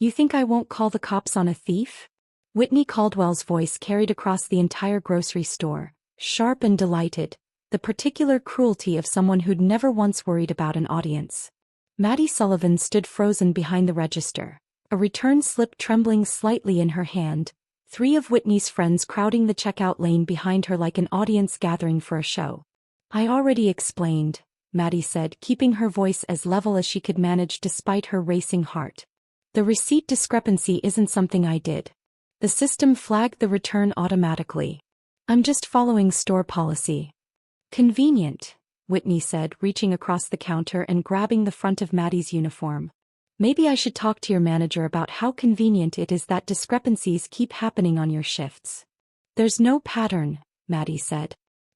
You think I won't call the cops on a thief? Whitney Caldwell's voice carried across the entire grocery store, sharp and delighted, the particular cruelty of someone who'd never once worried about an audience. Maddie Sullivan stood frozen behind the register, a return slip trembling slightly in her hand, three of Whitney's friends crowding the checkout lane behind her like an audience gathering for a show. I already explained, Maddie said, keeping her voice as level as she could manage despite her racing heart. The receipt discrepancy isn't something I did. The system flagged the return automatically. I'm just following store policy. Convenient, Whitney said, reaching across the counter and grabbing the front of Maddie's uniform. Maybe I should talk to your manager about how convenient it is that discrepancies keep happening on your shifts. There's no pattern, Maddie said.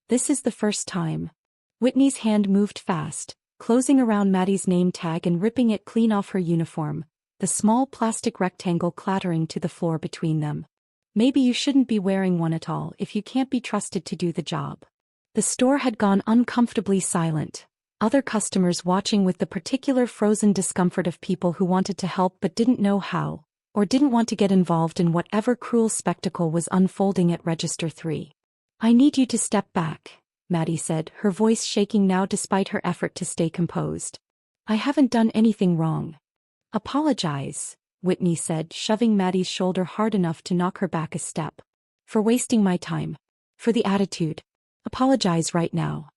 This is the first time. Whitney's hand moved fast, closing around Maddie's name tag and ripping it clean off her uniform, the small plastic rectangle clattering to the floor between them. Maybe you shouldn't be wearing one at all if you can't be trusted to do the job. The store had gone uncomfortably silent, other customers watching with the particular frozen discomfort of people who wanted to help but didn't know how, or didn't want to get involved in whatever cruel spectacle was unfolding at Register 3. I need you to step back, Maddie said, her voice shaking now despite her effort to stay composed. I haven't done anything wrong. Apologize, Whitney said, shoving Maddie's shoulder hard enough to knock her back a step. For wasting my time. For the attitude. Apologize right now.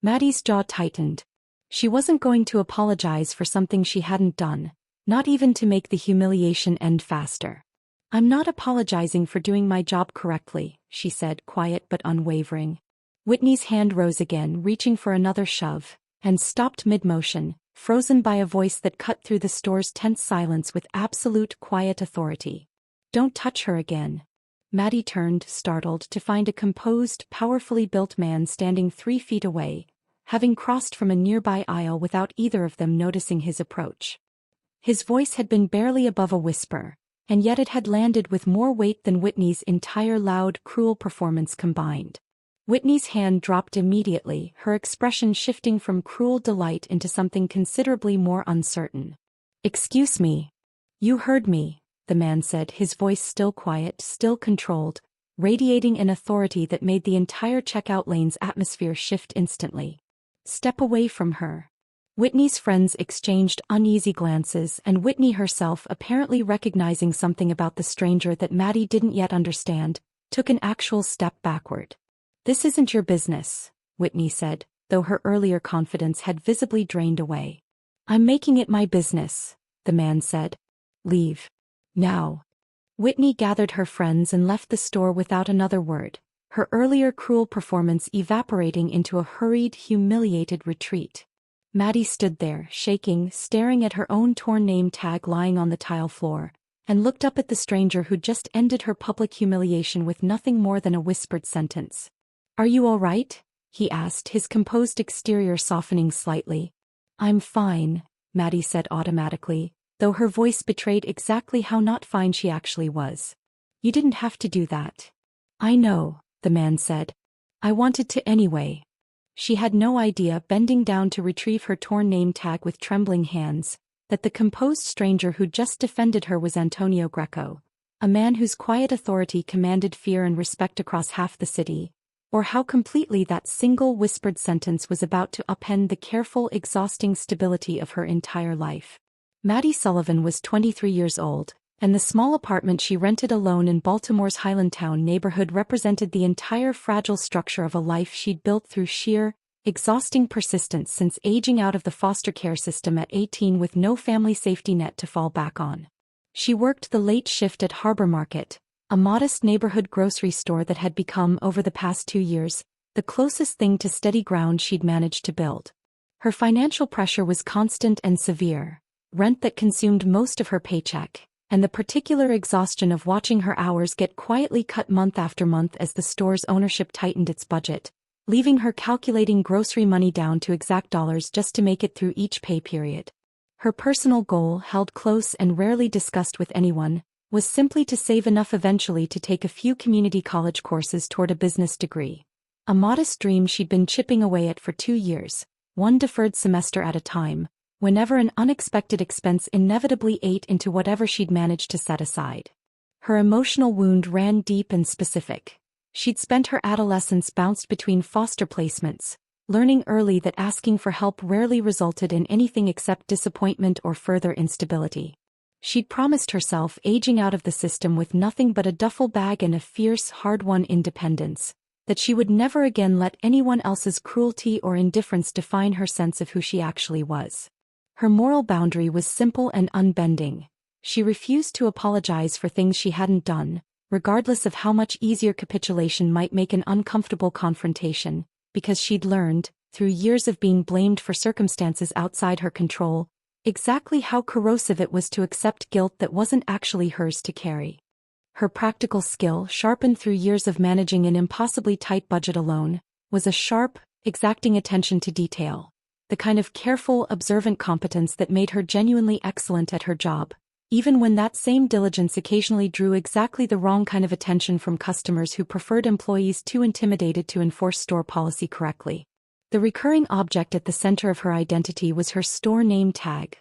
Maddie's jaw tightened. She wasn't going to apologize for something she hadn't done, not even to make the humiliation end faster. I'm not apologizing for doing my job correctly, she said, quiet but unwavering. Whitney's hand rose again, reaching for another shove, and stopped mid-motion, frozen by a voice that cut through the store's tense silence with absolute quiet authority. Don't touch her again. Maddie turned, startled, to find a composed, powerfully built man standing 3 feet away, having crossed from a nearby aisle without either of them noticing his approach. His voice had been barely above a whisper, and yet it had landed with more weight than Whitney's entire loud, cruel performance combined. Whitney's hand dropped immediately, her expression shifting from cruel delight into something considerably more uncertain. Excuse me. You heard me, the man said, his voice still quiet, still controlled, radiating an authority that made the entire checkout lane's atmosphere shift instantly. Step away from her. Whitney's friends exchanged uneasy glances, and Whitney herself, apparently recognizing something about the stranger that Maddie didn't yet understand, took an actual step backward. This isn't your business, Whitney said, though her earlier confidence had visibly drained away. I'm making it my business, the man said. Leave. Now. Whitney gathered her friends and left the store without another word, her earlier cruel performance evaporating into a hurried, humiliated retreat. Maddie stood there, shaking, staring at her own torn name tag lying on the tile floor, and looked up at the stranger who'd just ended her public humiliation with nothing more than a whispered sentence. Are you all right? He asked, his composed exterior softening slightly. I'm fine, Maddie said automatically, though her voice betrayed exactly how not fine she actually was. You didn't have to do that. I know, the man said. I wanted to anyway. She had no idea, bending down to retrieve her torn name tag with trembling hands, that the composed stranger who'd just defended her was Antonio Greco, a man whose quiet authority commanded fear and respect across half the city, or how completely that single whispered sentence was about to upend the careful, exhausting stability of her entire life. Maddie Sullivan was 23 years old, and the small apartment she rented alone in Baltimore's Highlandtown neighborhood represented the entire fragile structure of a life she'd built through sheer, exhausting persistence since aging out of the foster care system at 18 with no family safety net to fall back on. She worked the late shift at Harbor Market, a modest neighborhood grocery store that had become, over the past 2 years, the closest thing to steady ground she'd managed to build. Her financial pressure was constant and severe, rent that consumed most of her paycheck, and the particular exhaustion of watching her hours get quietly cut month after month as the store's ownership tightened its budget, leaving her calculating grocery money down to exact dollars just to make it through each pay period. Her personal goal, held close and rarely discussed with anyone, was simply to save enough eventually to take a few community college courses toward a business degree. A modest dream she'd been chipping away at for 2 years, one deferred semester at a time, whenever an unexpected expense inevitably ate into whatever she'd managed to set aside. Her emotional wound ran deep and specific. She'd spent her adolescence bounced between foster placements, learning early that asking for help rarely resulted in anything except disappointment or further instability. She'd promised herself aging out of the system with nothing but a duffel bag and a fierce, hard-won independence, that she would never again let anyone else's cruelty or indifference define her sense of who she actually was. Her moral boundary was simple and unbending. She refused to apologize for things she hadn't done, regardless of how much easier capitulation might make an uncomfortable confrontation, because she'd learned, through years of being blamed for circumstances outside her control, exactly how corrosive it was to accept guilt that wasn't actually hers to carry. Her practical skill, sharpened through years of managing an impossibly tight budget alone, was a sharp, exacting attention to detail, the kind of careful, observant competence that made her genuinely excellent at her job, even when that same diligence occasionally drew exactly the wrong kind of attention from customers who preferred employees too intimidated to enforce store policy correctly. The recurring object at the center of her identity was her store name tag,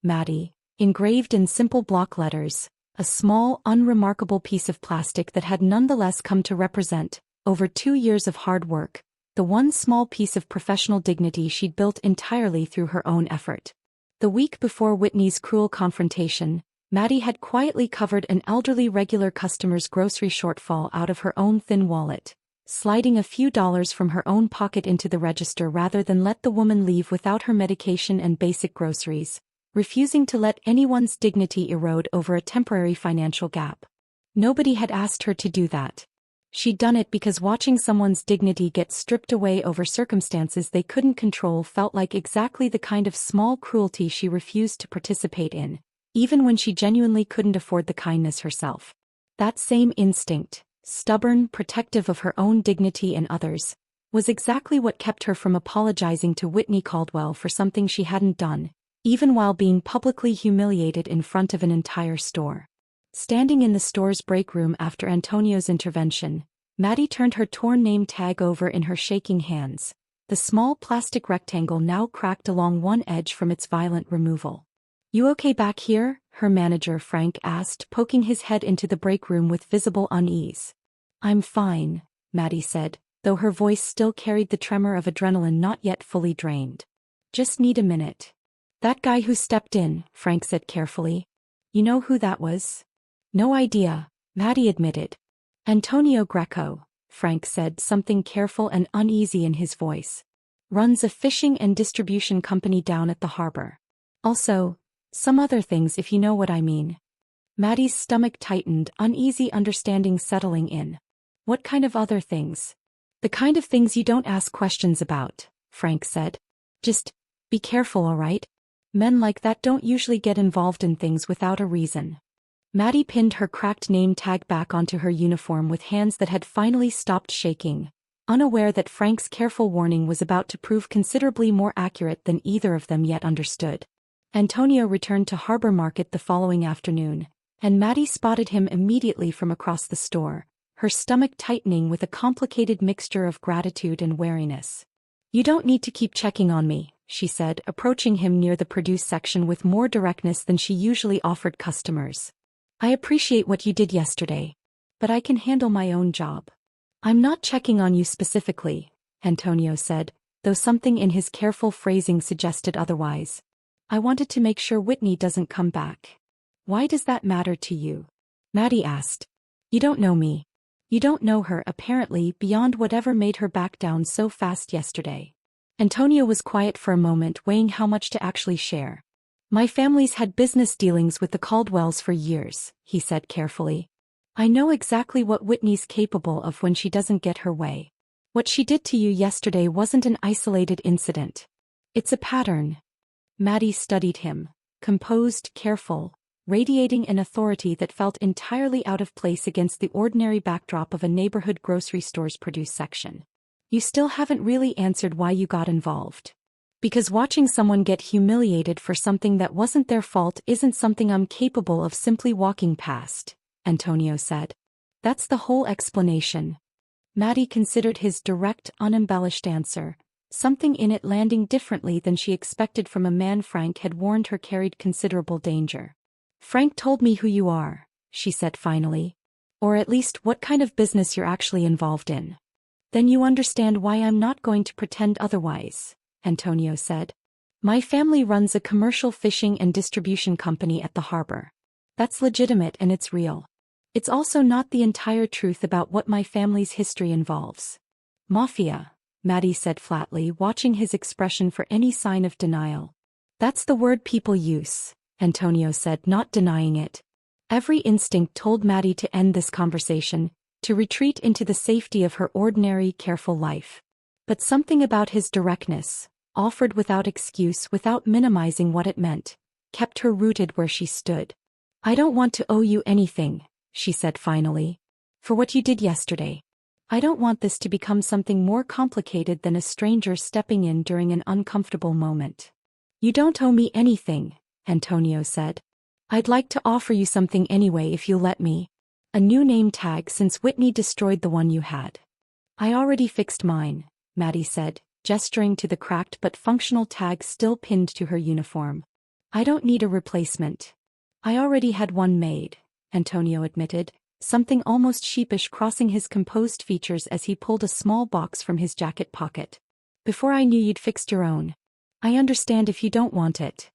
Maddie, engraved in simple block letters, a small, unremarkable piece of plastic that had nonetheless come to represent, over 2 years of hard work, the one small piece of professional dignity she'd built entirely through her own effort. The week before Whitney's cruel confrontation, Maddie had quietly covered an elderly regular customer's grocery shortfall out of her own thin wallet, sliding a few dollars from her own pocket into the register rather than let the woman leave without her medication and basic groceries, refusing to let anyone's dignity erode over a temporary financial gap. Nobody had asked her to do that. She'd done it because watching someone's dignity get stripped away over circumstances they couldn't control felt like exactly the kind of small cruelty she refused to participate in, even when she genuinely couldn't afford the kindness herself. That same instinct, stubborn, protective of her own dignity and others, was exactly what kept her from apologizing to Whitney Caldwell for something she hadn't done, even while being publicly humiliated in front of an entire store. Standing in the store's break room after Antonio's intervention, Maddie turned her torn name tag over in her shaking hands, the small plastic rectangle now cracked along one edge from its violent removal. "You okay back here?" her manager Frank asked, poking his head into the break room with visible unease. "I'm fine," Maddie said, though her voice still carried the tremor of adrenaline not yet fully drained. "Just need a minute." "That guy who stepped in," Frank said carefully. "You know who that was?" "No idea," Maddie admitted. "Antonio Greco," Frank said, something careful and uneasy in his voice. "Runs a fishing and distribution company down at the harbor. Also, some other things if you know what I mean." Maddie's stomach tightened, uneasy understanding settling in. "What kind of other things?" "The kind of things you don't ask questions about," Frank said. "Just, be careful, all right? Men like that don't usually get involved in things without a reason." Maddie pinned her cracked name tag back onto her uniform with hands that had finally stopped shaking, unaware that Frank's careful warning was about to prove considerably more accurate than either of them yet understood. Antonio returned to Harbor Market the following afternoon, and Maddie spotted him immediately from across the store, her stomach tightening with a complicated mixture of gratitude and wariness. "You don't need to keep checking on me," she said, approaching him near the produce section with more directness than she usually offered customers. "I appreciate what you did yesterday, but I can handle my own job." "I'm not checking on you specifically," Antonio said, though something in his careful phrasing suggested otherwise. "I wanted to make sure Whitney doesn't come back." "Why does that matter to you?" Maddie asked. "You don't know me. You don't know her, apparently, beyond whatever made her back down so fast yesterday." Antonio was quiet for a moment, weighing how much to actually share. "My family's had business dealings with the Caldwells for years," he said carefully. "I know exactly what Whitney's capable of when she doesn't get her way. What she did to you yesterday wasn't an isolated incident. It's a pattern." Maddie studied him, composed, careful, radiating an authority that felt entirely out of place against the ordinary backdrop of a neighborhood grocery store's produce section. "You still haven't really answered why you got involved." "Because watching someone get humiliated for something that wasn't their fault isn't something I'm capable of simply walking past," Antonio said. "That's the whole explanation." Maddie considered his direct, unembellished answer, something in it landing differently than she expected from a man Frank had warned her carried considerable danger. "Frank told me who you are," she said finally. "Or at least what kind of business you're actually involved in." "Then you understand why I'm not going to pretend otherwise," Antonio said. "My family runs a commercial fishing and distribution company at the harbor. That's legitimate and it's real. It's also not the entire truth about what my family's history involves." "Mafia," Maddie said flatly, watching his expression for any sign of denial. "That's the word people use," Antonio said, not denying it. Every instinct told Maddie to end this conversation, to retreat into the safety of her ordinary, careful life. But something about his directness, offered without excuse, without minimizing what it meant, kept her rooted where she stood. "I don't want to owe you anything," she said finally, "for what you did yesterday. I don't want this to become something more complicated than a stranger stepping in during an uncomfortable moment." "You don't owe me anything," Antonio said. "I'd like to offer you something anyway if you'll let me. A new name tag since Whitney destroyed the one you had." "I already fixed mine," Maddie said, gesturing to the cracked but functional tag still pinned to her uniform. "I don't need a replacement." "I already had one made," Antonio admitted, something almost sheepish crossing his composed features as he pulled a small box from his jacket pocket. "Before I knew you'd fixed your own. I understand if you don't want it."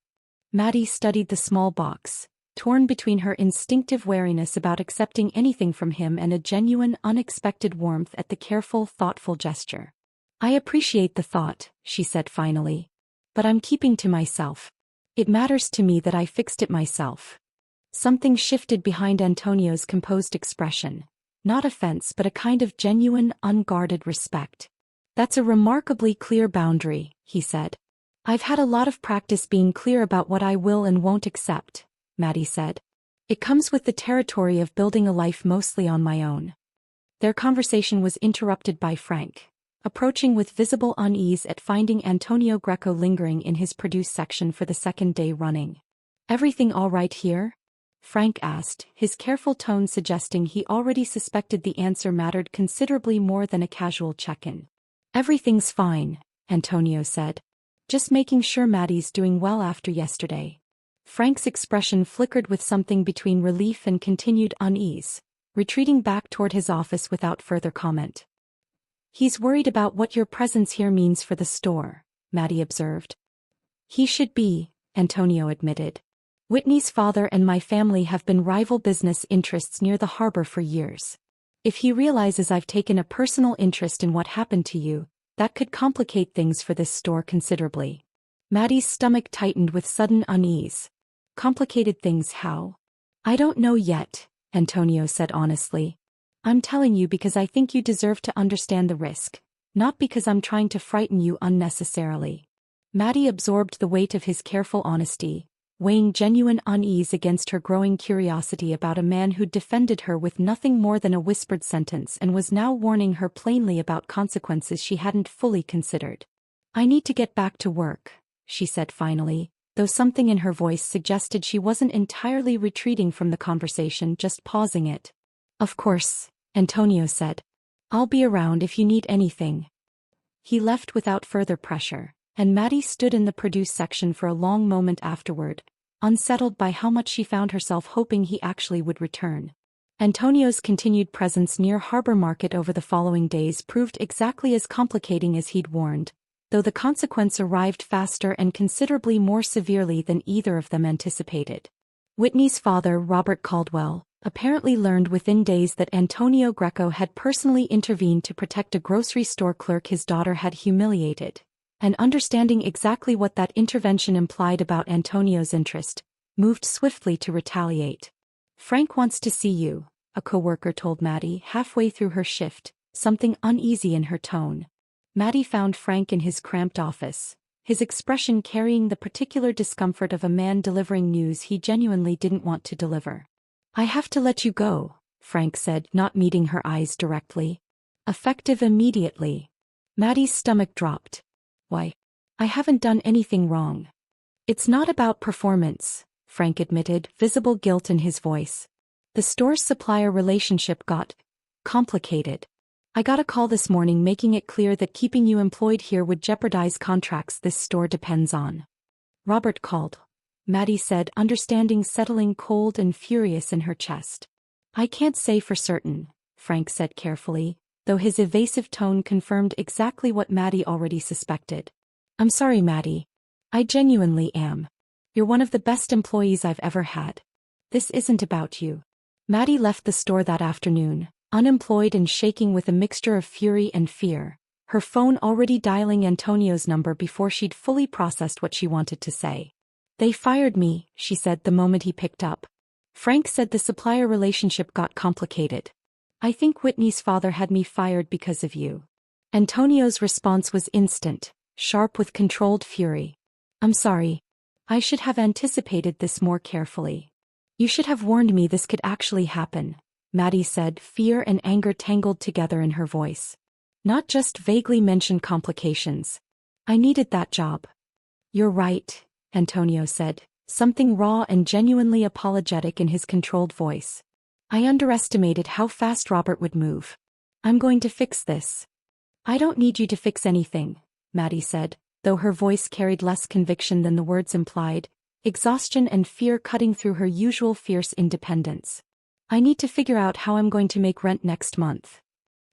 Maddie studied the small box, torn between her instinctive wariness about accepting anything from him and a genuine, unexpected warmth at the careful, thoughtful gesture. "I appreciate the thought," she said finally. "But I'm keeping to myself. It matters to me that I fixed it myself." Something shifted behind Antonio's composed expression. Not offense but a kind of genuine, unguarded respect. "That's a remarkably clear boundary," he said. "I've had a lot of practice being clear about what I will and won't accept," Maddie said. "It comes with the territory of building a life mostly on my own." Their conversation was interrupted by Frank, approaching with visible unease at finding Antonio Greco lingering in his produce section for the second day running. "Everything all right here?" Frank asked, his careful tone suggesting he already suspected the answer mattered considerably more than a casual check-in. "Everything's fine," Antonio said. "Just making sure Maddie's doing well after yesterday." Frank's expression flickered with something between relief and continued unease, retreating back toward his office without further comment. "He's worried about what your presence here means for the store," Maddie observed. "He should be," Antonio admitted. "Whitney's father and my family have been rival business interests near the harbor for years. If he realizes I've taken a personal interest in what happened to you, that could complicate things for this store considerably." Maddie's stomach tightened with sudden unease. "Complicated things how?" "I don't know yet," Antonio said honestly. "I'm telling you because I think you deserve to understand the risk, not because I'm trying to frighten you unnecessarily." Maddie absorbed the weight of his careful honesty, weighing genuine unease against her growing curiosity about a man who'd defended her with nothing more than a whispered sentence and was now warning her plainly about consequences she hadn't fully considered. "I need to get back to work," she said finally, though something in her voice suggested she wasn't entirely retreating from the conversation, just pausing it. "Of course," Antonio said. "I'll be around if you need anything." He left without further pressure, and Maddie stood in the produce section for a long moment afterward, unsettled by how much she found herself hoping he actually would return. Antonio's continued presence near Harbor Market over the following days proved exactly as complicating as he'd warned, though the consequence arrived faster and considerably more severely than either of them anticipated. Whitney's father, Robert Caldwell, apparently learned within days that Antonio Greco had personally intervened to protect a grocery store clerk his daughter had humiliated, and understanding exactly what that intervention implied about Antonio's interest, moved swiftly to retaliate. "Frank wants to see you," a coworker told Maddie halfway through her shift, something uneasy in her tone. Maddie found Frank in his cramped office, his expression carrying the particular discomfort of a man delivering news he genuinely didn't want to deliver. "I have to let you go," Frank said, not meeting her eyes directly. "Effective immediately." Maddie's stomach dropped. "Why? I haven't done anything wrong." "It's not about performance," Frank admitted, visible guilt in his voice. "The store's supplier relationship got complicated. I got a call this morning making it clear that keeping you employed here would jeopardize contracts this store depends on. Robert called. Maddie said, understanding settling cold and furious in her chest. I can't say for certain, Frank said carefully, though his evasive tone confirmed exactly what Maddie already suspected. I'm sorry, Maddie. I genuinely am. You're one of the best employees I've ever had. This isn't about you. Maddie left the store that afternoon, unemployed and shaking with a mixture of fury and fear, her phone already dialing Antonio's number before she'd fully processed what she wanted to say. They fired me, she said the moment he picked up. Frank said the supplier relationship got complicated. I think Whitney's father had me fired because of you. Antonio's response was instant, sharp with controlled fury. I'm sorry. I should have anticipated this more carefully. You should have warned me this could actually happen, Maddie said, fear and anger tangled together in her voice. Not just vaguely mentioned complications. I needed that job. You're right, Antonio said, something raw and genuinely apologetic in his controlled voice. I underestimated how fast Robert would move. I'm going to fix this. I don't need you to fix anything, Maddie said, though her voice carried less conviction than the words implied, exhaustion and fear cutting through her usual fierce independence. I need to figure out how I'm going to make rent next month.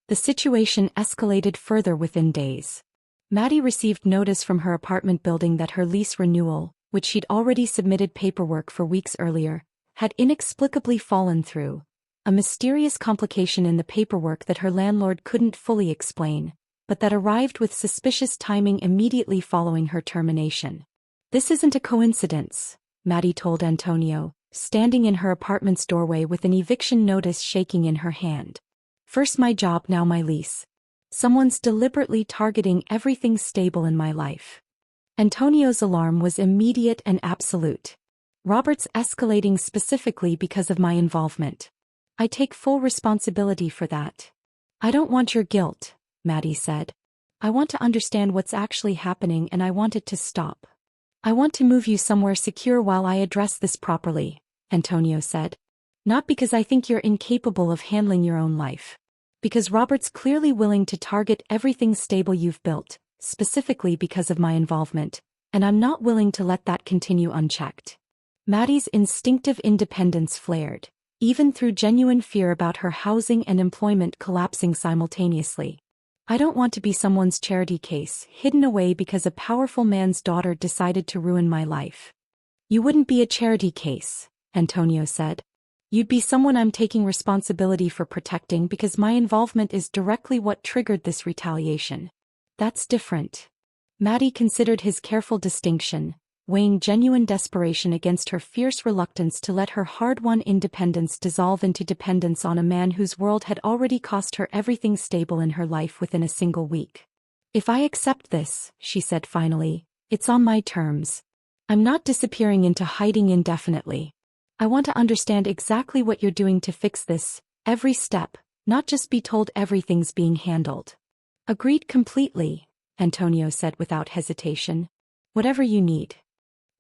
The situation escalated further within days. Maddie received notice from her apartment building that her lease renewal, which she'd already submitted paperwork for weeks earlier, had inexplicably fallen through, a mysterious complication in the paperwork that her landlord couldn't fully explain, but that arrived with suspicious timing immediately following her termination. This isn't a coincidence, Maddie told Antonio, standing in her apartment's doorway with an eviction notice shaking in her hand. First my job, now my lease. Someone's deliberately targeting everything stable in my life. Antonio's alarm was immediate and absolute. Robert's escalating specifically because of my involvement. I take full responsibility for that. I don't want your guilt, Maddie said. I want to understand what's actually happening and I want it to stop. I want to move you somewhere secure while I address this properly, Antonio said. Not because I think you're incapable of handling your own life. Because Robert's clearly willing to target everything stable you've built, specifically because of my involvement, and I'm not willing to let that continue unchecked. Maddie's instinctive independence flared, even through genuine fear about her housing and employment collapsing simultaneously. I don't want to be someone's charity case, hidden away because a powerful man's daughter decided to ruin my life. You wouldn't be a charity case, Antonio said. You'd be someone I'm taking responsibility for protecting because my involvement is directly what triggered this retaliation. That's different. Maddie considered his careful distinction, weighing genuine desperation against her fierce reluctance to let her hard-won independence dissolve into dependence on a man whose world had already cost her everything stable in her life within a single week. If I accept this, she said finally, it's on my terms. I'm not disappearing into hiding indefinitely. I want to understand exactly what you're doing to fix this, every step, not just be told everything's being handled. Agreed completely, Antonio said without hesitation. Whatever you need.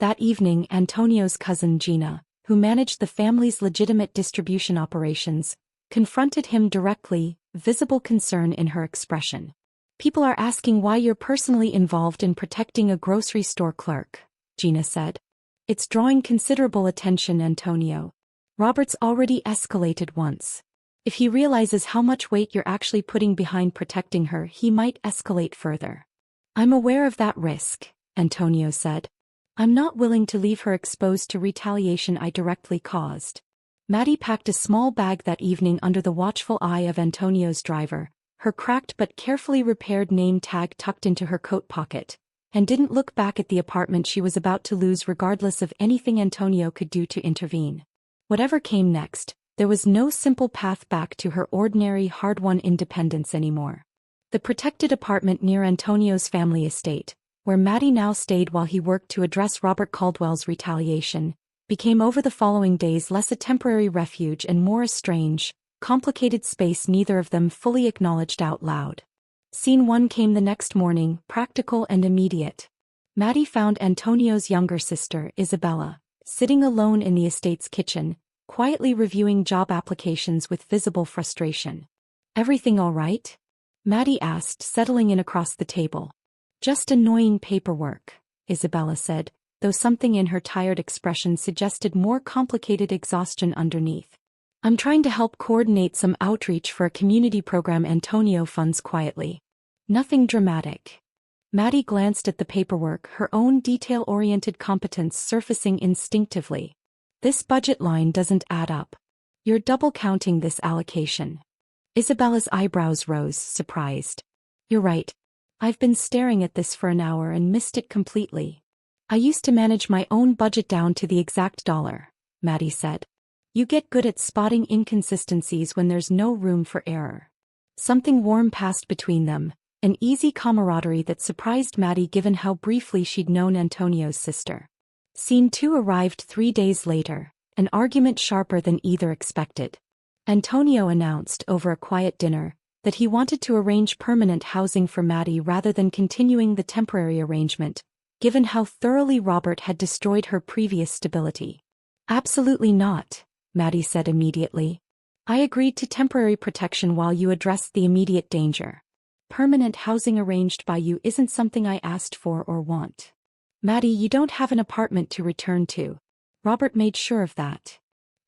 That evening, Antonio's cousin Gina, who managed the family's legitimate distribution operations, confronted him directly, visible concern in her expression. People are asking why you're personally involved in protecting a grocery store clerk, Gina said. It's drawing considerable attention, Antonio. Robert's already escalated once. If he realizes how much weight you're actually putting behind protecting her, he might escalate further. I'm aware of that risk, Antonio said. I'm not willing to leave her exposed to retaliation I directly caused. Maddie packed a small bag that evening under the watchful eye of Antonio's driver, her cracked but carefully repaired name tag tucked into her coat pocket, and didn't look back at the apartment she was about to lose regardless of anything Antonio could do to intervene. Whatever came next, there was no simple path back to her ordinary hard-won independence anymore. The protected apartment near Antonio's family estate, where Maddie now stayed while he worked to address Robert Caldwell's retaliation, became over the following days less a temporary refuge and more a strange, complicated space neither of them fully acknowledged out loud. Scene 1 came the next morning, practical and immediate. Maddie found Antonio's younger sister, Isabella, sitting alone in the estate's kitchen, quietly reviewing job applications with visible frustration. Everything all right? Maddie asked, settling in across the table. Just annoying paperwork, Isabella said, though something in her tired expression suggested more complicated exhaustion underneath. I'm trying to help coordinate some outreach for a community program Antonio funds quietly. Nothing dramatic. Maddie glanced at the paperwork, her own detail-oriented competence surfacing instinctively. This budget line doesn't add up. You're double-counting this allocation. Isabella's eyebrows rose, surprised. You're right. I've been staring at this for an hour and missed it completely. I used to manage my own budget down to the exact dollar, Maddie said. You get good at spotting inconsistencies when there's no room for error. Something warm passed between them, an easy camaraderie that surprised Maddie given how briefly she'd known Antonio's sister. Scene 2 arrived 3 days later, an argument sharper than either expected. Antonio announced over a quiet dinner that he wanted to arrange permanent housing for Maddie rather than continuing the temporary arrangement, given how thoroughly Robert had destroyed her previous stability. Absolutely not, Maddie said immediately. I agreed to temporary protection while you addressed the immediate danger. Permanent housing arranged by you isn't something I asked for or want. Maddie, you don't have an apartment to return to. Robert made sure of that.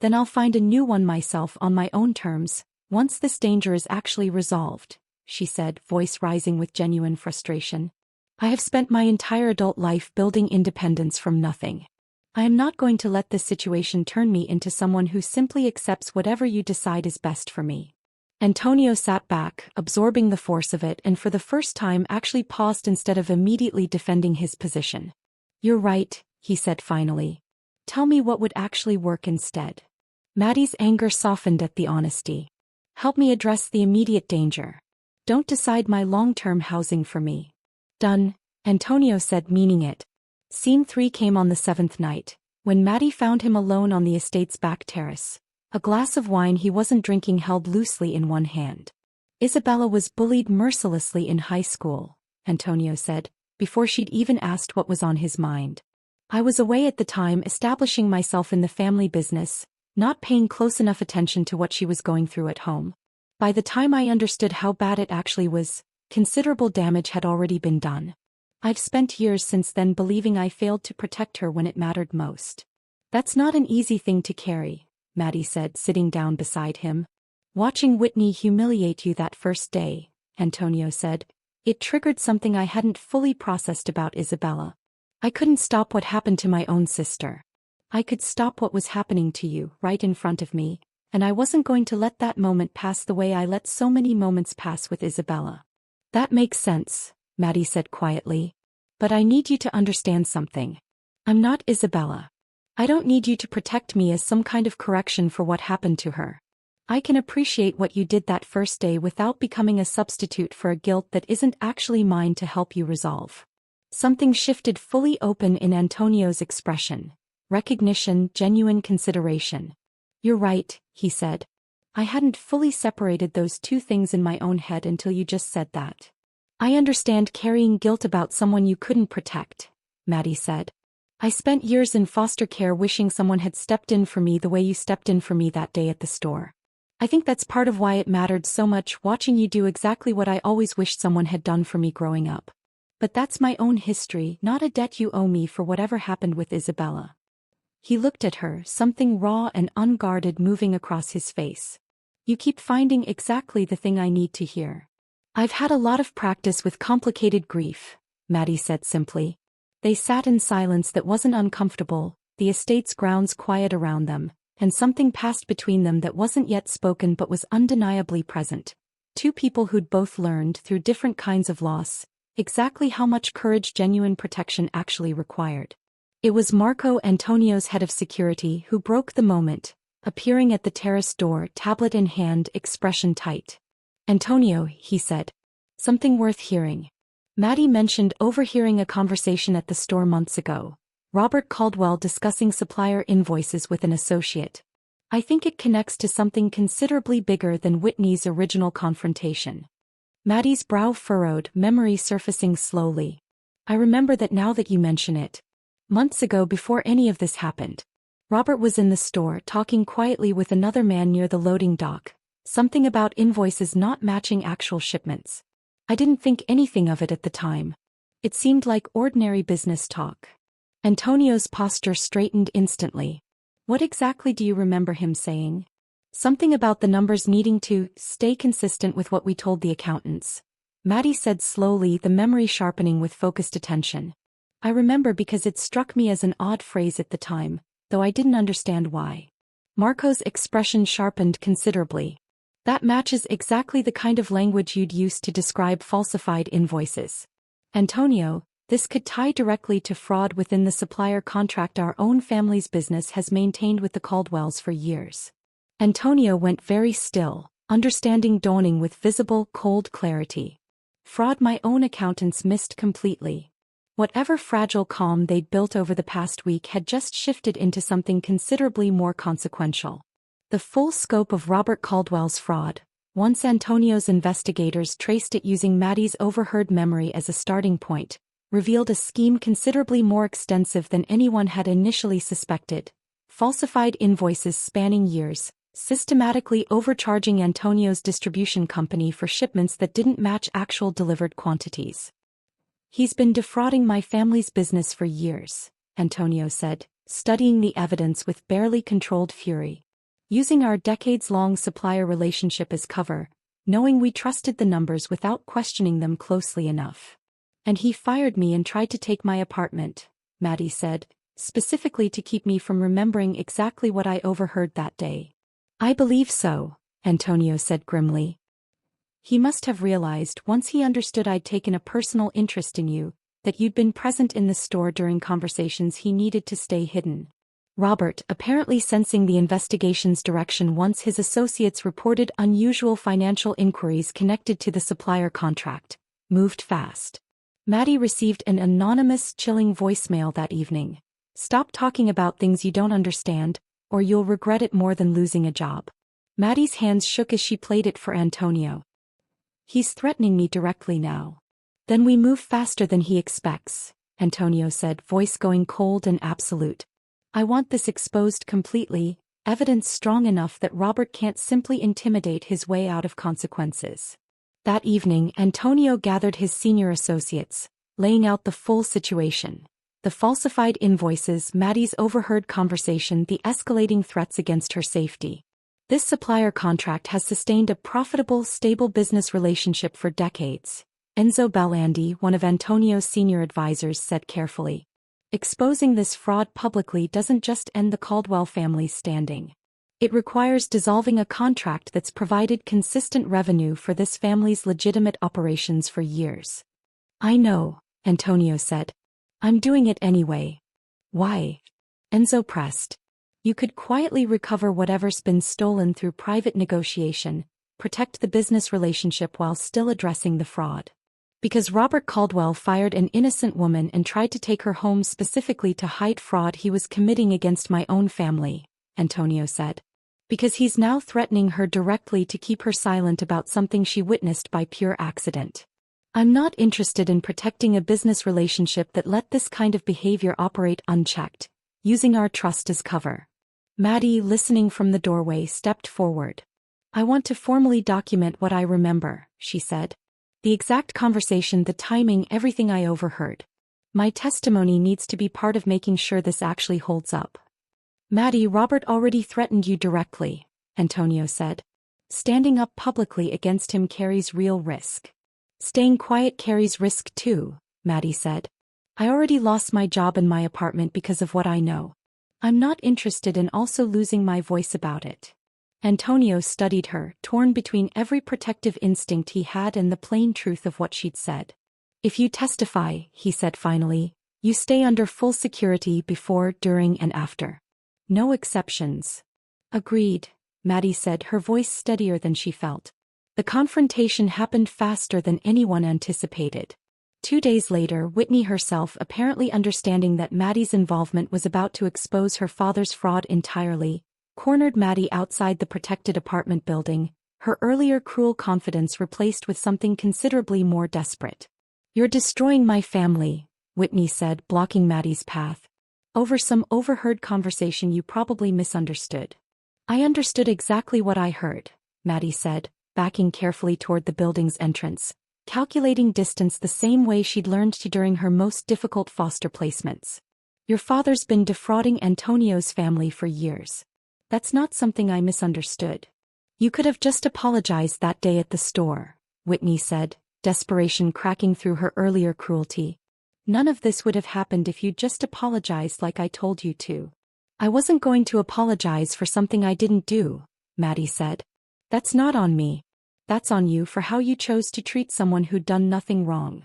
Then I'll find a new one myself on my own terms, once this danger is actually resolved, she said, voice rising with genuine frustration. I have spent my entire adult life building independence from nothing. I am not going to let this situation turn me into someone who simply accepts whatever you decide is best for me. Antonio sat back, absorbing the force of it, and for the first time actually paused instead of immediately defending his position. You're right, he said finally. Tell me what would actually work instead. Maddie's anger softened at the honesty. Help me address the immediate danger. Don't decide my long-term housing for me. Done, Antonio said, meaning it. Scene 3 came on the 7th night, when Maddie found him alone on the estate's back terrace, a glass of wine he wasn't drinking held loosely in one hand. Isabella was bullied mercilessly in high school, Antonio said, before she'd even asked what was on his mind. I was away at the time, establishing myself in the family business, not paying close enough attention to what she was going through at home. By the time I understood how bad it actually was, considerable damage had already been done. I've spent years since then believing I failed to protect her when it mattered most. That's not an easy thing to carry, Maddie said, sitting down beside him. Watching Whitney humiliate you that first day, Antonio said, it triggered something I hadn't fully processed about Isabella. I couldn't stop what happened to my own sister. I could stop what was happening to you right in front of me, and I wasn't going to let that moment pass the way I let so many moments pass with Isabella. That makes sense, Maddie said quietly. But I need you to understand something. I'm not Isabella. I don't need you to protect me as some kind of correction for what happened to her. I can appreciate what you did that first day without becoming a substitute for a guilt that isn't actually mine to help you resolve. Something shifted fully open in Antonio's expression. Recognition, genuine consideration. You're right, he said. I hadn't fully separated those two things in my own head until you just said that. I understand carrying guilt about someone you couldn't protect, Maddie said. I spent years in foster care wishing someone had stepped in for me the way you stepped in for me that day at the store. I think that's part of why it mattered so much watching you do exactly what I always wished someone had done for me growing up. But that's my own history, not a debt you owe me for whatever happened with Isabella. He looked at her, something raw and unguarded moving across his face. You keep finding exactly the thing I need to hear. I've had a lot of practice with complicated grief, Maddie said simply. They sat in silence that wasn't uncomfortable, the estate's grounds quiet around them, and something passed between them that wasn't yet spoken but was undeniably present. Two people who'd both learned, through different kinds of loss, exactly how much courage genuine protection actually required. It was Marco, Antonio's head of security, who broke the moment, appearing at the terrace door, tablet in hand, expression tight. Antonio, he said. Something worth hearing. Maddie mentioned overhearing a conversation at the store months ago. Robert Caldwell discussing supplier invoices with an associate. I think it connects to something considerably bigger than Whitney's original confrontation. Maddie's brow furrowed, memory surfacing slowly. I remember that now that you mention it. Months ago, before any of this happened, Robert was in the store talking quietly with another man near the loading dock, Something about invoices not matching actual shipments. I didn't think anything of it at the time. It seemed like ordinary business talk. Antonio's posture straightened instantly. What exactly do you remember him saying? Something about the numbers needing to stay consistent with what we told the accountants. Maddie said slowly, the memory sharpening with focused attention. I remember because it struck me as an odd phrase at the time, though I didn't understand why. Marco's expression sharpened considerably. That matches exactly the kind of language you'd use to describe falsified invoices. Antonio, this could tie directly to fraud within the supplier contract our own family's business has maintained with the Caldwells for years. Antonio went very still, understanding dawning with visible, cold clarity. Fraud my own accountants missed completely. Whatever fragile calm they'd built over the past week had just shifted into something considerably more consequential. The full scope of Robert Caldwell's fraud, once Antonio's investigators traced it using Maddie's overheard memory as a starting point, revealed a scheme considerably more extensive than anyone had initially suspected. Falsified invoices spanning years, systematically overcharging Antonio's distribution company for shipments that didn't match actual delivered quantities. He's been defrauding my family's business for years, Antonio said, studying the evidence with barely controlled fury. Using our decades-long supplier relationship as cover, knowing we trusted the numbers without questioning them closely enough. And he fired me and tried to take my apartment, Maddie said, specifically to keep me from remembering exactly what I overheard that day. I believe so, Antonio said grimly. He must have realized once he understood I'd taken a personal interest in you, that you'd been present in the store during conversations he needed to stay hidden. Robert, apparently sensing the investigation's direction once his associates reported unusual financial inquiries connected to the supplier contract, moved fast. Maddie received an anonymous, chilling voicemail that evening. Stop talking about things you don't understand, or you'll regret it more than losing a job. Maddie's hands shook as she played it for Antonio. He's threatening me directly now. Then we move faster than he expects, Antonio said, voice going cold and absolute. I want this exposed completely, evidence strong enough that Robert can't simply intimidate his way out of consequences. That evening, Antonio gathered his senior associates, laying out the full situation. The falsified invoices, Maddie's overheard conversation, the escalating threats against her safety. This supplier contract has sustained a profitable, stable business relationship for decades, Enzo Bellandi, one of Antonio's senior advisors, said carefully. Exposing this fraud publicly doesn't just end the Caldwell family's standing. It requires dissolving a contract that's provided consistent revenue for this family's legitimate operations for years. I know, Antonio said. I'm doing it anyway. Why? Enzo pressed. You could quietly recover whatever's been stolen through private negotiation, protect the business relationship while still addressing the fraud. Because Robert Caldwell fired an innocent woman and tried to take her home specifically to hide fraud he was committing against my own family, Antonio said. Because he's now threatening her directly to keep her silent about something she witnessed by pure accident. I'm not interested in protecting a business relationship that let this kind of behavior operate unchecked, using our trust as cover. Maddie, listening from the doorway, stepped forward. I want to formally document what I remember, she said. The exact conversation, the timing, everything I overheard. My testimony needs to be part of making sure this actually holds up. Maddie, Robert already threatened you directly, Antonio said. Standing up publicly against him carries real risk. Staying quiet carries risk too, Maddie said. I already lost my job and my apartment because of what I know. I'm not interested in also losing my voice about it. Antonio studied her, torn between every protective instinct he had and the plain truth of what she'd said. If you testify, he said finally, you stay under full security before, during, and after. No exceptions. Agreed, Maddie said, her voice steadier than she felt. The confrontation happened faster than anyone anticipated. 2 days later, Whitney herself, apparently understanding that Maddie's involvement was about to expose her father's fraud entirely, cornered Maddie outside the protected apartment building, her earlier cruel confidence replaced with something considerably more desperate. You're destroying my family, Whitney said, blocking Maddie's path. Over some overheard conversation you probably misunderstood. I understood exactly what I heard, Maddie said, backing carefully toward the building's entrance, calculating distance the same way she'd learned to during her most difficult foster placements. Your father's been defrauding Antonio's family for years. That's not something I misunderstood. You could have just apologized that day at the store, Whitney said, desperation cracking through her earlier cruelty. None of this would have happened if you'd just apologized like I told you to. I wasn't going to apologize for something I didn't do, Maddie said. That's not on me. That's on you for how you chose to treat someone who'd done nothing wrong.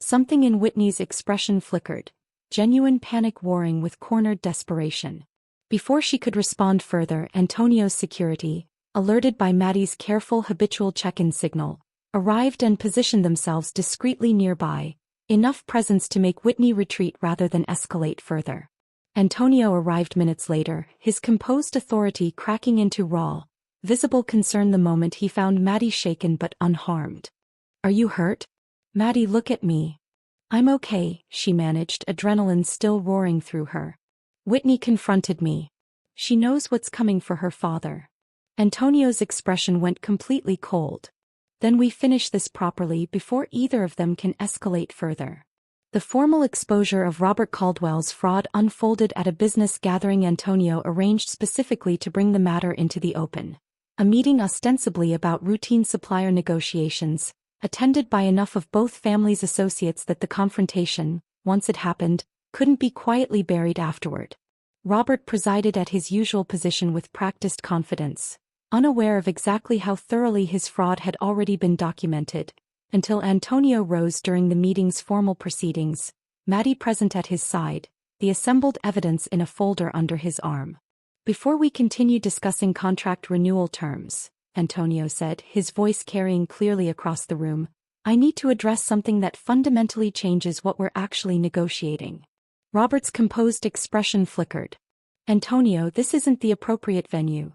Something in Whitney's expression flickered, genuine panic warring with cornered desperation. Before she could respond further, Antonio's security, alerted by Maddie's careful habitual check-in signal, arrived and positioned themselves discreetly nearby, enough presence to make Whitney retreat rather than escalate further. Antonio arrived minutes later, his composed authority cracking into raw, visible concern the moment he found Maddie shaken but unharmed. Are you hurt? Maddie, look at me. I'm okay, she managed, adrenaline still roaring through her. Whitney confronted me. She knows what's coming for her father. Antonio's expression went completely cold. Then we finish this properly before either of them can escalate further. The formal exposure of Robert Caldwell's fraud unfolded at a business gathering Antonio arranged specifically to bring the matter into the open. A meeting ostensibly about routine supplier negotiations, attended by enough of both families' associates that the confrontation, once it happened, couldn't be quietly buried afterward. Robert presided at his usual position with practiced confidence, unaware of exactly how thoroughly his fraud had already been documented, until Antonio rose during the meeting's formal proceedings, Maddie present at his side, the assembled evidence in a folder under his arm. Before we continue discussing contract renewal terms, Antonio said, his voice carrying clearly across the room, I need to address something that fundamentally changes what we're actually negotiating. Robert's composed expression flickered. Antonio, this isn't the appropriate venue.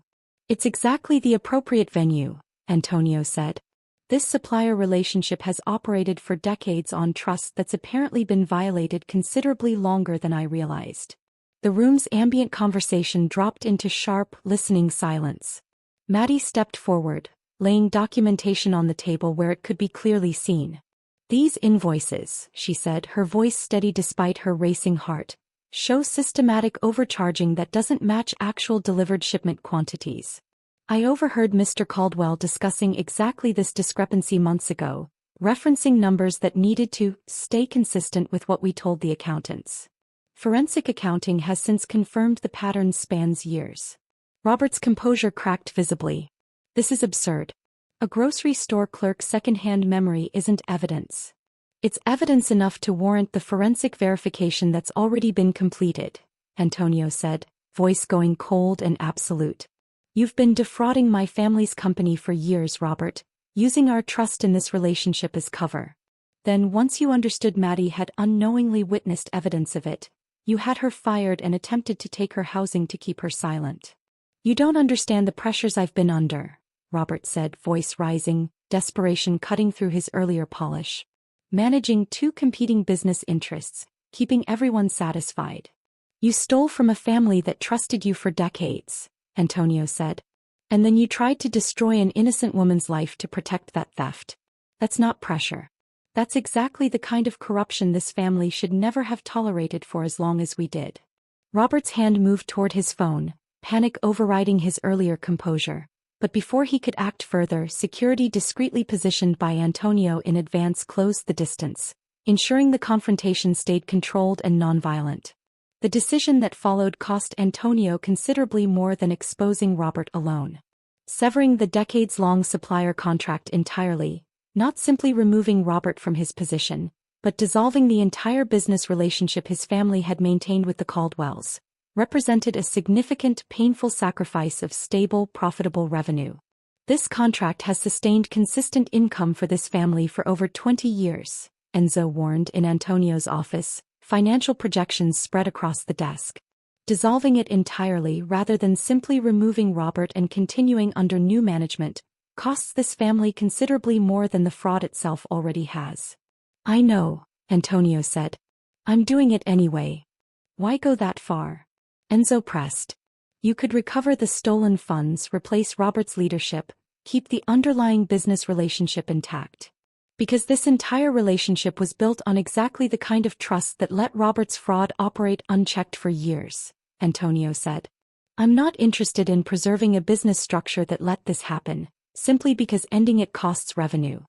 It's exactly the appropriate venue, Antonio said. This supplier relationship has operated for decades on trust that's apparently been violated considerably longer than I realized. The room's ambient conversation dropped into sharp, listening silence. Maddie stepped forward, laying documentation on the table where it could be clearly seen. These invoices, she said, her voice steady despite her racing heart, show systematic overcharging that doesn't match actual delivered shipment quantities. I overheard Mr. Caldwell discussing exactly this discrepancy months ago, referencing numbers that needed to stay consistent with what we told the accountants. Forensic accounting has since confirmed the pattern spans years. Robert's composure cracked visibly. This is absurd. A grocery store clerk's second-hand memory isn't evidence. It's evidence enough to warrant the forensic verification that's already been completed, Antonio said, voice going cold and absolute. You've been defrauding my family's company for years, Robert, using our trust in this relationship as cover. Then once you understood Maddie had unknowingly witnessed evidence of it, you had her fired and attempted to take her housing to keep her silent. You don't understand the pressures I've been under, Robert said, voice rising, desperation cutting through his earlier polish. Managing two competing business interests, keeping everyone satisfied. You stole from a family that trusted you for decades, Antonio said. And then you tried to destroy an innocent woman's life to protect that theft. That's not pressure. That's exactly the kind of corruption this family should never have tolerated for as long as we did. Robert's hand moved toward his phone, panic overriding his earlier composure. But before he could act further, security discreetly positioned by Antonio in advance closed the distance, ensuring the confrontation stayed controlled and nonviolent. The decision that followed cost Antonio considerably more than exposing Robert alone. Severing the decades-long supplier contract entirely, not simply removing Robert from his position, but dissolving the entire business relationship his family had maintained with the Caldwells, represented a significant, painful sacrifice of stable, profitable revenue. This contract has sustained consistent income for this family for over 20 years, Enzo warned in Antonio's office, financial projections spread across the desk. Dissolving it entirely rather than simply removing Robert and continuing under new management costs this family considerably more than the fraud itself already has. I know, Antonio said. I'm doing it anyway. Why go that far? Enzo pressed. You could recover the stolen funds, replace Robert's leadership, keep the underlying business relationship intact. Because this entire relationship was built on exactly the kind of trust that let Robert's fraud operate unchecked for years, Antonio said. I'm not interested in preserving a business structure that let this happen, simply because ending it costs revenue.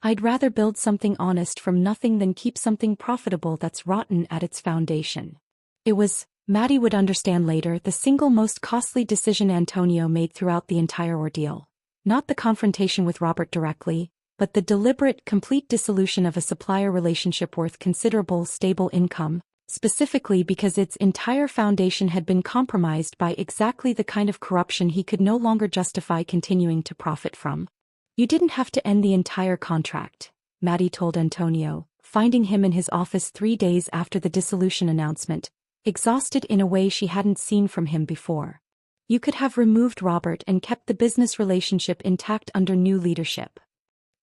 I'd rather build something honest from nothing than keep something profitable that's rotten at its foundation. It was, Maddie would understand later, the single most costly decision Antonio made throughout the entire ordeal. Not the confrontation with Robert directly, but the deliberate, complete dissolution of a supplier relationship worth considerable stable income, specifically because its entire foundation had been compromised by exactly the kind of corruption he could no longer justify continuing to profit from. You didn't have to end the entire contract, Maddie told Antonio, finding him in his office 3 days after the dissolution announcement, exhausted in a way she hadn't seen from him before. You could have removed Robert and kept the business relationship intact under new leadership.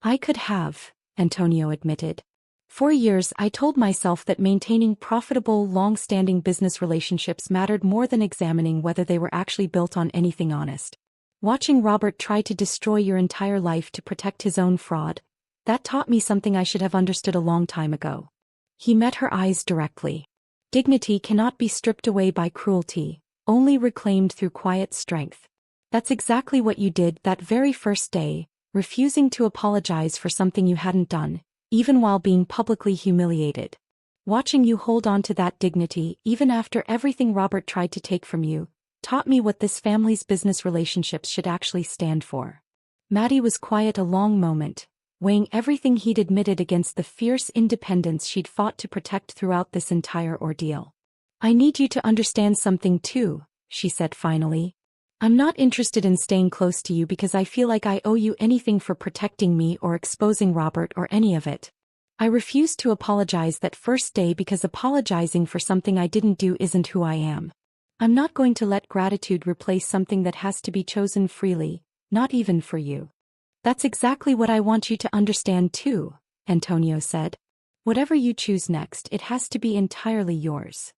I could have, Antonio admitted. For years I told myself that maintaining profitable, long-standing business relationships mattered more than examining whether they were actually built on anything honest. Watching Robert try to destroy your entire life to protect his own fraud, that taught me something I should have understood a long time ago. He met her eyes directly. Dignity cannot be stripped away by cruelty, only reclaimed through quiet strength. That's exactly what you did that very first day, refusing to apologize for something you hadn't done, even while being publicly humiliated. Watching you hold on to that dignity even after everything Robert tried to take from you, taught me what this family's business relationships should actually stand for. Maddie was quiet a long moment, weighing everything he'd admitted against the fierce independence she'd fought to protect throughout this entire ordeal. I need you to understand something too, she said finally. I'm not interested in staying close to you because I feel like I owe you anything for protecting me or exposing Robert or any of it. I refused to apologize that first day because apologizing for something I didn't do isn't who I am. I'm not going to let gratitude replace something that has to be chosen freely, not even for you. That's exactly what I want you to understand too, Antonio said. Whatever you choose next, it has to be entirely yours.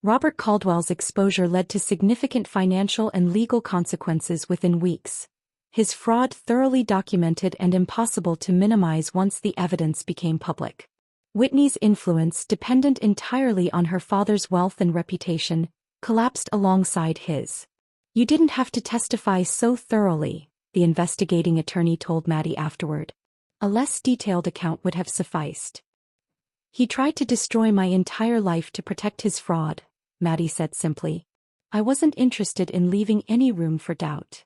Robert Caldwell's exposure led to significant financial and legal consequences within weeks. His fraud thoroughly documented and impossible to minimize once the evidence became public. Whitney's influence, dependent entirely on her father's wealth and reputation, collapsed alongside his. You didn't have to testify so thoroughly, the investigating attorney told Maddie afterward. A less detailed account would have sufficed. He tried to destroy my entire life to protect his fraud, Maddie said simply. I wasn't interested in leaving any room for doubt.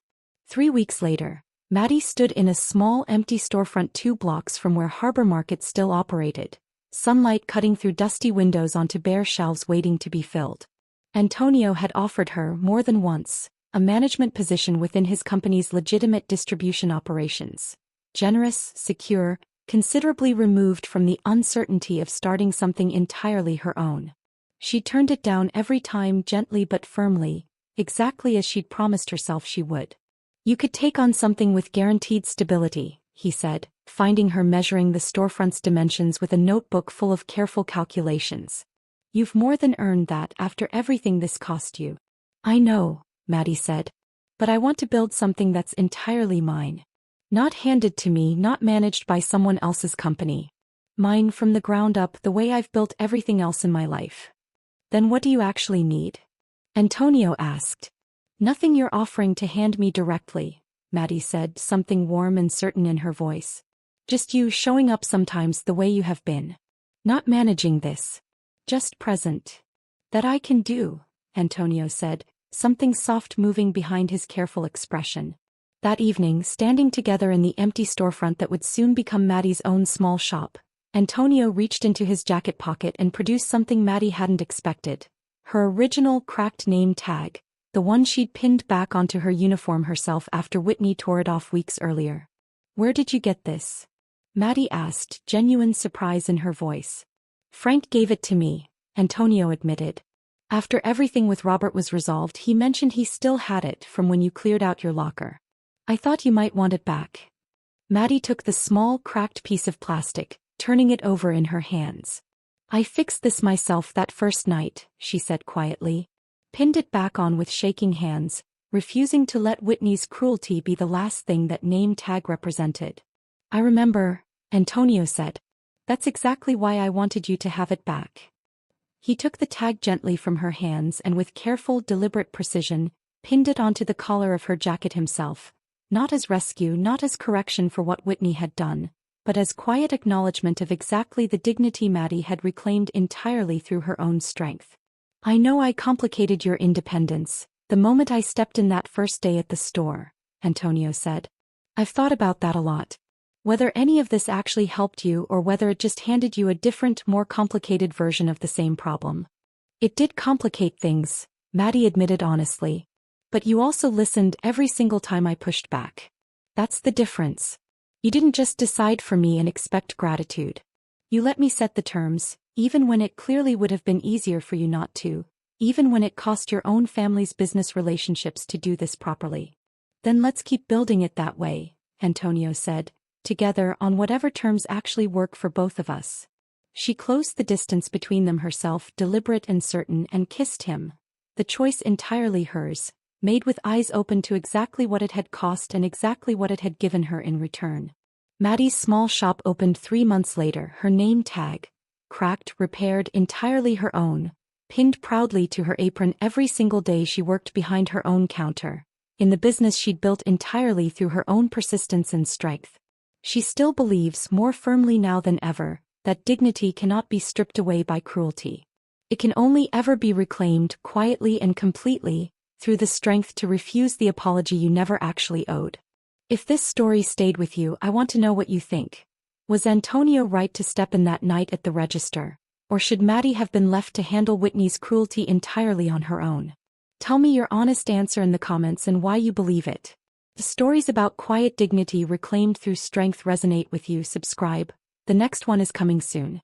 3 weeks later, Maddie stood in a small empty storefront 2 blocks from where Harbor Market still operated, sunlight cutting through dusty windows onto bare shelves waiting to be filled. Antonio had offered her, more than once, a management position within his company's legitimate distribution operations. Generous, secure, considerably removed from the uncertainty of starting something entirely her own. She turned it down every time, gently but firmly, exactly as she'd promised herself she would. You could take on something with guaranteed stability, he said, finding her measuring the storefront's dimensions with a notebook full of careful calculations. You've more than earned that after everything this cost you. I know, Maddie said. But I want to build something that's entirely mine. Not handed to me, not managed by someone else's company. Mine from the ground up, the way I've built everything else in my life. Then what do you actually need? Antonio asked. Nothing you're offering to hand me directly, Maddie said, something warm and certain in her voice. Just you showing up sometimes the way you have been. Not managing this. Just present. That I can do, Antonio said, something soft moving behind his careful expression. That evening, standing together in the empty storefront that would soon become Maddie's own small shop, Antonio reached into his jacket pocket and produced something Maddie hadn't expected. Her original cracked name tag, the one she'd pinned back onto her uniform herself after Whitney tore it off weeks earlier. Where did you get this? Maddie asked, genuine surprise in her voice. Frank gave it to me, Antonio admitted. After everything with Robert was resolved, he mentioned he still had it from when you cleared out your locker. I thought you might want it back. Maddie took the small, cracked piece of plastic, turning it over in her hands. I fixed this myself that first night, she said quietly. Pinned it back on with shaking hands, refusing to let Whitney's cruelty be the last thing that name tag represented. "I remember," Antonio said. "That's exactly why I wanted you to have it back." He took the tag gently from her hands and with careful, deliberate precision, pinned it onto the collar of her jacket himself, not as rescue, not as correction for what Whitney had done, but as quiet acknowledgement of exactly the dignity Maddie had reclaimed entirely through her own strength. "I know I complicated your independence, the moment I stepped in that first day at the store," Antonio said. "I've thought about that a lot. Whether any of this actually helped you or whether it just handed you a different, more complicated version of the same problem." "It did complicate things," Maddie admitted honestly. "But you also listened every single time I pushed back. That's the difference. You didn't just decide for me and expect gratitude. You let me set the terms, even when it clearly would have been easier for you not to, even when it cost your own family's business relationships to do this properly. Then let's keep building it that way," Antonio said, "together on whatever terms actually work for both of us." She closed the distance between them herself, deliberate and certain, and kissed him. The choice entirely hers, made with eyes open to exactly what it had cost and exactly what it had given her in return. Maddie's small shop opened 3 months later, her name tag, cracked, repaired, entirely her own, pinned proudly to her apron every single day she worked behind her own counter, in the business she'd built entirely through her own persistence and strength. She still believes, more firmly now than ever, that dignity cannot be stripped away by cruelty. It can only ever be reclaimed, quietly and completely, through the strength to refuse the apology you never actually owed. If this story stayed with you, I want to know what you think. Was Antonio right to step in that night at the register, or should Maddie have been left to handle Whitney's cruelty entirely on her own? Tell me your honest answer in the comments and why you believe it. The stories about quiet dignity reclaimed through strength resonate with you. Subscribe. The next one is coming soon.